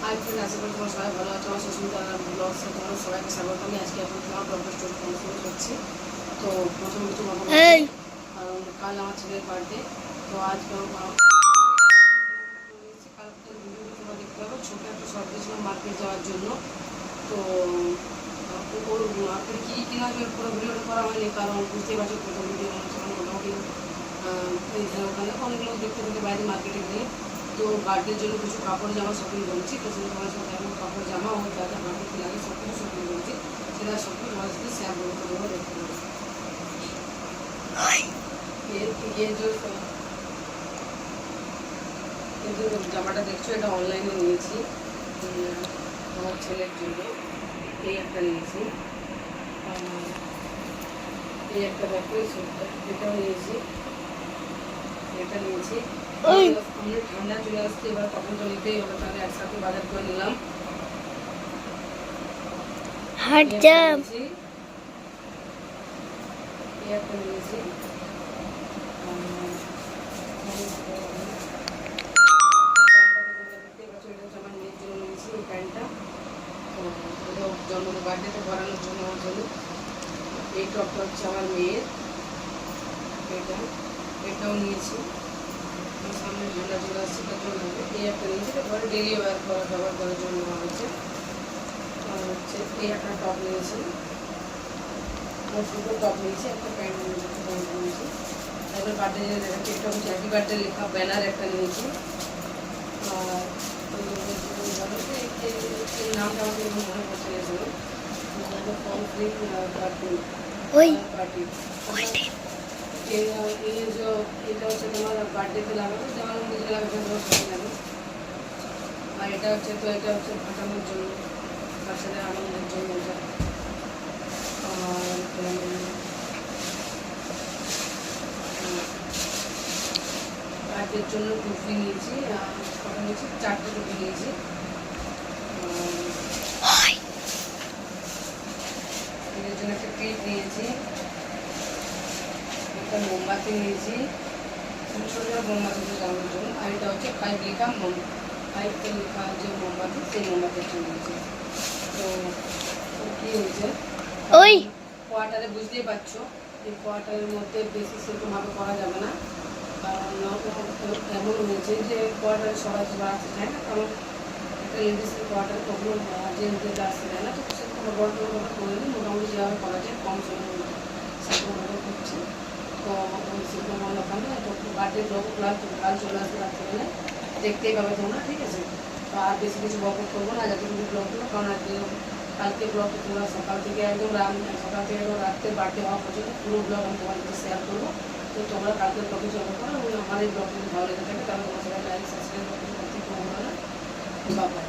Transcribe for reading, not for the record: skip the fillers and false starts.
Hi friend, আশা করি তোমার সবাই ভালো আছো। আমার সুস্মিতা ব্লগসে তোমার সবাইকে স্বাগত। আমি আজকে এখন তোমার ব্লগের স্টোরি শুরু করছি। তো প্রথম কিছু কথা কারণ কাল আমার ছেলের বার্থডে। তো আজ কালকে ভিডিও তোমরা দেখতে পাবো। ছোটো একটা শর্ট দিয়েছিলাম মার্কেট যাওয়ার জন্য। তো ওর মার্কেটে কী কিনা পুরো ভিডিওটা করা হয়নি, কারণ বুঝতেই পারছো প্রথম ভিডিও মোটামুটি ওখানে অনেকগুলো দেখতে দেখতে বাইরে মার্কেটে গিয়ে তো বার্থডের জন্য কিছু কাপড় জামা শপিং করেছি। তো সেটা তোমার সাথে এখন কাপড় জামা ও যা যা বার্থডেতে লাগে সব কিছু শপিং করেছি, সেটা সব কিছু তোমার সাথে শেয়ার করবো। তোমরা দেখতে পাবো। কিন্তু জামাটা দেখছো, এটা অনলাইনে নিয়েছি আমার ছেলের জন্য। এই একটা নিয়েছি, এই একটা দেখো, এটাও নিয়েছি, এটা নিয়েছি। ঠান্ডা চলে আসছে, এবার তখন তো নিতেই হবে, তাহলে একসাথে বাজার করে নিলাম। জন্মদিন বার্থডেতে পরানোর জন্য আমার জন্য এই টপটা হচ্ছে আমার মেয়ের, এটাও নিয়েছি। সামনে ঠান্ডা চলে আসছে, তার জন্য এই একটা নিয়েছি, তারপরে ডেলি ব্যবহার করার জন্য নেওয়া হয়েছে। আর হচ্ছে এই একটা টপ নিয়েছি, দুটো টপ নিয়েছি, একটা প্যান্ট নিয়েছি। তারপরে বার্থডে যেটা দেখাচ্ছি, এটা হচ্ছে হ্যাপি বার্থডে লেখা ব্যানার একটা নিয়েছি। আর এই নামটা আমাকে মনে পড়ছে গেছিলো, এটা হচ্ছে তোমার বার্থডেতে লাগাবে, যেমন নিজে লাগাবে সবাই জানো। আর এটা হচ্ছে ফাটানোর জন্য, বাচ্চাদের আনন্দের জন্য এটা। আর বার্থডের জন্য টুপি নিয়েছি, কটা নিয়েছি, 4টে টুপি নিয়েছি। এর জন্য একটা ক্লিপ নিয়েছি, একটা মোমবাতি নিয়েছি, ছোটো ছোটো মোমবাতি জ্বালানোর জন্য। আর এটা হচ্ছে 5 লেখা যে মোমবাতি, সেই মোমবাতির জন্য নিয়েছি। তো কী হয়েছে, কোয়ার্টারে বুঝতেই পারছো, এই কোয়ার্টারের মধ্যে বেশি সেরকমভাবে করা যাবে না, কারণ এমন হয়েছে যে কোয়ার্টারে সবাই আসতে চায় না, কারণ একটা লেডিসের কোয়ার্টার কখনো জেন্টসদের আসতে চায় না। তো সেরকম বড় কথা করে নিই, মোটামুটি যেভাবে করা যায় কম সময়ের মধ্যে সেরকমভাবে করছি। তো সেরকম আমরা ওখানে তো বার্থডে ব্লগ কাল চলে আসবে রাত্রিবেলায়, দেখতেই পাবে তোমরা, ঠিক আছে। তো আর বেশি কিছু ব্লগ করবো না, যতটুকু ব্লগ করবো, কারণ কালকে ব্লগটা তোমরা সকাল থেকে একদম রাত্রে বার্থডে হওয়া পর্যন্ত পুরো ব্লগ আমি তোমার সাথে শেয়ার করবো। তো তোমরা কালকে ব্লগে জমা করো, এবং আমার এই ব্লগ যদি ভালো লেগে থাকে তাহলে তোমার সবাই লাইক সাবস্ক্রাইব করতে ভুলো না। বাবা।